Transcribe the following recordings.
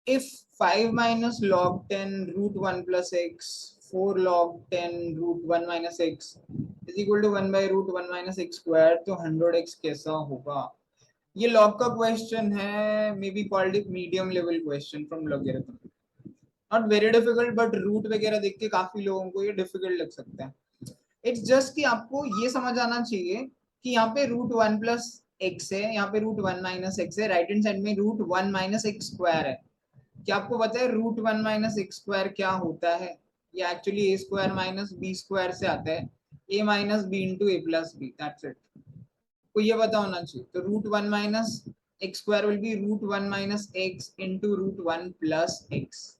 if 5 minus log 10 root 1 plus x 4 log 10 root 1 minus x is equal to 1 by root 1 minus x square, तो 100x कैसा होगा? ये log का question है, may be called it medium level question from logarithm. Not very difficult, but root वगैरह देख के काफी लोगों को ये डिफिकल्ट लग सकता है. इट्स जस्ट कि आपको ये समझ आना चाहिए कि यहाँ पे रूट 1 प्लस एक्स है, यहाँ पे रूट 1 माइनस एक्स है, राइट हैंड साइड में रूट 1 माइनस एक्स स्क्वायर है. क्या आपको पता है रूट 1 माइनस एक्स स्क्वायर क्या होता है? ये actually A square minus B square से आता है, A minus B into A plus B, that's it. को ये पता होना चाहिए. तो root 1 minus X square will be root 1 minus X into root 1 plus X.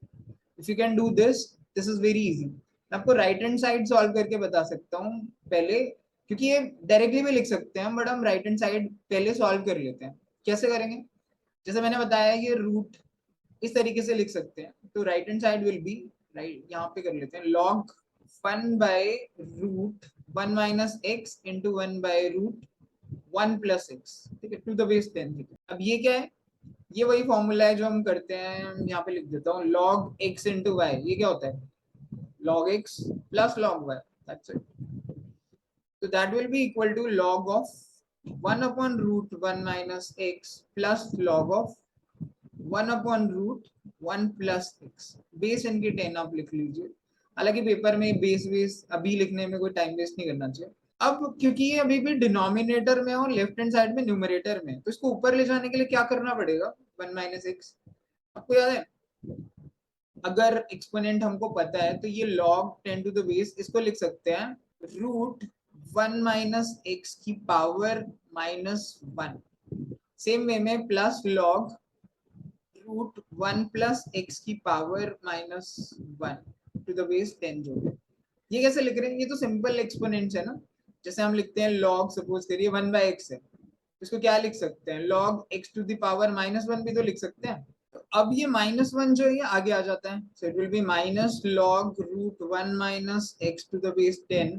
If you can do this, this is very easy. मैं आपको right hand side solve करके बता सकता हूँ पहले, क्योंकि ये डायरेक्टली भी लिख सकते हैं, बट हम राइट हैंड साइड पहले सॉल्व कर लेते हैं. कैसे करेंगे? जैसे मैंने बताया ये रूट इस तरीके से लिख सकते हैं. तो right hand side will be, right यहाँ पे कर लेते हैं, log 1 by root 1 minus X into 1 by root 1 plus X, ठीक है, टू द बेस 10. ठीक है, अब ये क्या है? ये वही फॉर्मूला है जो हम करते हैं. यहाँ पे लिख देता हूँ log x इंटू वाई. ये क्या होता है? log x plus log y, that's it. So that will be equal to log of 1 upon root 1 minus x plus log of 1 upon root 1 plus x. Base इनके 10 आप लिख लीजिए. हालांकि paper में बेस अभी लिखने में कोई टाइम वेस्ट नहीं करना चाहिए. अब क्योंकि ये अभी भी डिनोमिनेटर में और लेफ्ट हैंड साइड में न्यूमरेटर में, तो इसको ऊपर ले जाने के लिए क्या करना पड़ेगा? 1 माइनस एक्स. आपको याद है, अगर एक्सपोनेंट हमको पता है तो ये log 10 टू द बेस, इसको लिख सकते हैं रूट 1 माइनस एक्स की पावर माइनस 1. सेम वे में plus log root 1 plus X की power minus 1 to the base 10 जो है. ये कैसे लिख रहे हैं? ये तो सिंपल एक्सपोनेंट्स है ना. जैसे हम लिखते हैं log, सपोज करिए 1 बाय एक्स है, इसको क्या लिख सकते हैं? log x to the power minus 1 भी तो लिख सकते हैं. अब ये -1 जो है ये आगे आ जाता है, so it will be minus log root 1 minus x to the base 10.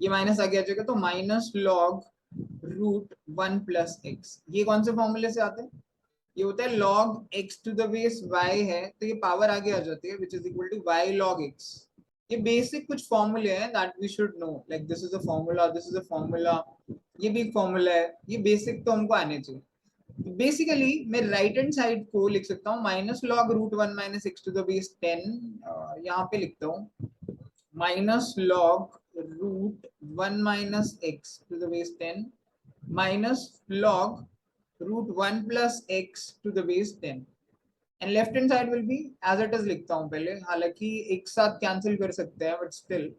ये माइनस आगे आ जाएगा, तो minus log root 1 plus X. ये कौन से फॉर्मूले से आते हैं? ये होता है log x to the base y है, तो ये पावर आगे आ जाती है, which is equal to y log x. ये बेसिक कुछ फॉर्मूले हैं that we should know, like this is a formula, this is a formula, ये भी एक फॉर्मूला है. ये बेसिक तो हमको आने चाहिए. बेसिकली मैं राइट हैंड साइड को लिख सकता हूँ minus log root 1 minus x to the base 10. यहाँ पे लिखता हूँ minus log root 1 minus x to the base 10 minus log root 1 plus X to the base 10. And left hand side will be as it is लिखता हूँ पहले, हालांकि एक साथ कैंसिल कर सकते हैं, बट स्टिल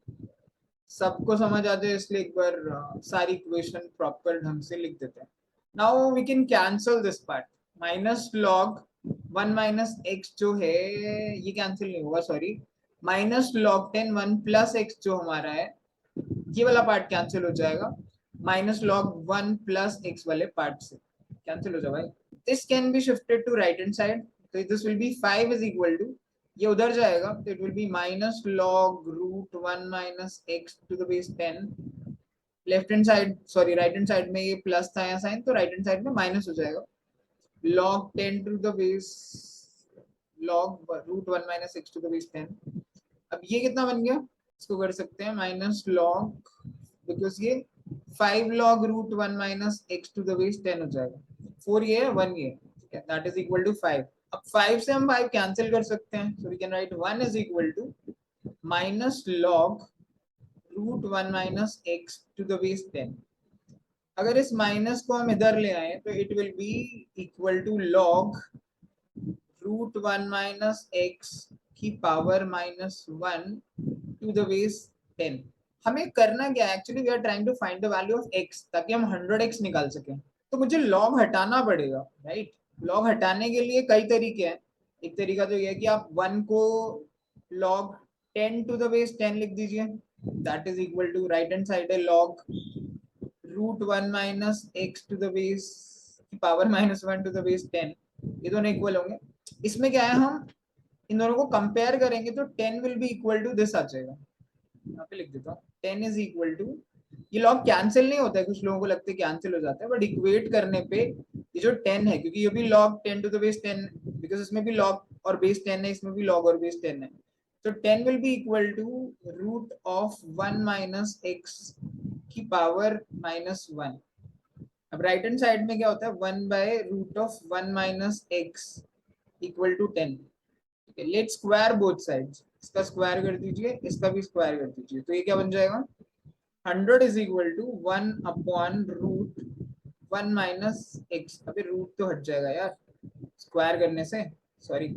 सबको समझ आ जाए इसलिए एक बार सारी इक्वेशन प्रॉपर ढंग से लिख देते हैं. Now we can cancel this part. Minus log 1 minus X जो है ये कैंसिल नहीं होगा, sorry. Minus log 10 1 plus X जो हमारा है, ये वाला पार्ट कैंसिल हो जाएगा. माइनस log 1 प्लस एक्स वाले पार्ट से कैंसिल हो जाएगा भाई. This can be shifted to right hand side, तो this will be 5 is equal to, ये उधर जाएगा, तो it will be minus log root 1 minus x to the base 10. Left hand side, sorry right hand side में ये plus था यहाँ sign, तो राइट हैंड साइड में माइनस हो जाएगा. log 10 to the base log root 1 minus x to the base 10. अब ये कितना बन गया? इसको कर सकते हैं माइनस log, बिकॉज ये 5 log root 1 minus x to the base 10 हो जाएगा. 4 ये है, 1 ये, ठीक है, दैट इज इक्वल टू 5. अब 5 से हम 5 कैंसिल कर सकते हैं, so we can write 1 is equal to minus log root 1 minus x to the base 10. अगर इस माइनस को हम इधर ले आए तो it will be equal to log root 1 minus x की power minus 1 to the base 10. हमें करना क्या है actually? We are trying to find the value of x, ताकि हम 100x निकाल सकें. तो मुझे log हटाना पड़ेगा, राइट? log हटाने के लिए कई तरीके हैं. एक तरीका तो ये है कि आप 1 को log 10 टू द बेस 10 लिख दीजिए, that is equal to right hand side है log root 1 minus x to the base की power minus 1 to the base 10. ये दोनों इक्वल होंगे. इसमें क्या है, हम इन दोनों को कंपेयर करेंगे तो 10 will be equal to this आ जाएगा. यहाँ पे लिख देता हूँ 10 इज इक्वल टू, ये लॉग कैंसिल नहीं होता है, कुछ लोगों को लगता है कैंसिल हो जाता है, बट इक्वेट करने पे ये जो 10 है, क्योंकि ये भी log 10 to the base 10, because इसमें भी log और बेस 10 है, इसमें भी log और बेस 10 है, तो 10 will be equal to root of 1 minus x की पावर -1। अब राइट हैंड साइड में क्या होता है, 1 by root of 1 minus x equal to 10। ठीक है, लेट स्क्वायर बोथ साइड्स, इसका स्क्वायर कर दीजिए, इसका भी स्क्वायर कर दीजिए, तो ये क्या बन जाएगा, 100 is equal to 1 upon root 1 minus x. अभी रूट तो हट जाएगा यार स्क्वायर करने से, सॉरी।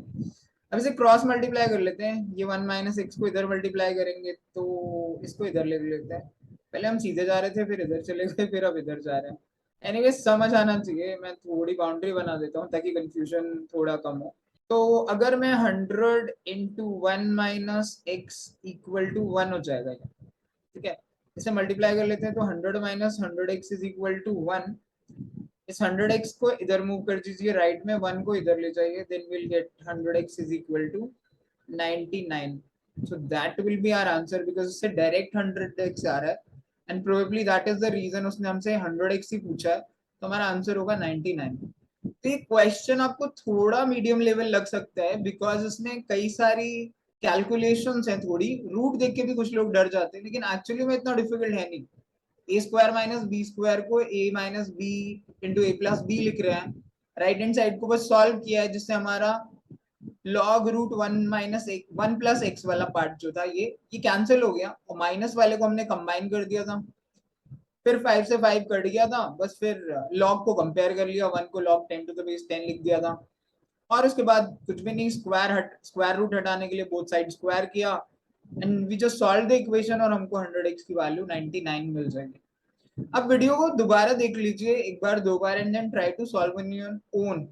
अब इसे क्रॉस मल्टीप्लाई कर लेते हैं, ये 1 माइनस एक्स को इधर मल्टीप्लाई करेंगे तो इसको इधर ले लेते हैं। पहले हम सीधे जा रहे थे, फिर इधर चले गए, फिर अब इधर जा रहे हैं। एनीवे समझ आना चाहिए, मैं थोड़ी बाउंड्री बना देता हूँ ताकि कंफ्यूजन थोड़ा कम हो। तो अगर मैं 100 into 1 minus x equal to 1 हो जाएगा, ठीक है, इसे मल्टीप्लाई कर लेते हैं, तो 100 minus 100x is equal to 1। इस 100x को इधर मूव कर दीजिए राइट में, 1 को इधर ले जाइए, then will get 100x is equal to 99। So that will be our answer, because इससे डायरेक्ट 100x आ रहा है and probably that is the reason उसने हमसे 100x ही पूछा है, तो हमारा आंसर होगा 99। तो ये क्वेश्चन आपको थोड़ा मीडियम लेवल लग सकता है बिकॉज इसमें कई सारी कैलकुलेशंस हैं, थोड़ी रूट देख के भी कुछ लोग डर जाते हैं, लेकिन एक्चुअली में इतना डिफिकल्ट है नहीं। ए स्क्वायर माइनस बी स्क्वायर को ए minus B into A plus B लिख रहे हैं, राइट हैंड साइड को बस सॉल्व किया है, जिससे हमारा log root 1 minus 1 plus x वाला पार्ट जो था ये कैंसिल हो गया, और माइनस वाले को हमने कंबाइन कर दिया था, फिर 5 से 5 कट गया था, बस फिर लॉग को कंपेयर कर लिया, 1 को लॉग 10 टू द बेस 10 लिख दिया था, और उसके बाद कुछ भी नहीं, स्क्वायर रूट हटाने के लिए बोथ साइड स्क्वायर किया and we just solve the equation, और हमको 100x की वैल्यू 99 मिल जाएगी। अब वीडियो को दोबारा देख लीजिए एक बार, 2 बार, and then try to solve in your own,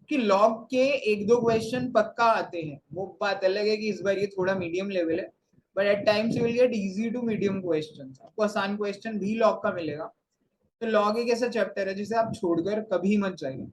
कि लॉग के 1-2 क्वेश्चन पक्का आते हैं, वो बात अलग है कि इस बार ये थोड़ा मीडियम लेवल है, but at times you will get easy to medium questions, आपको आसान क्वेश्चन भी लॉग का मिलेगा। तो लॉग एक ऐसा चैप्टर है जिसे आप छोड़कर कभी मत जाइए।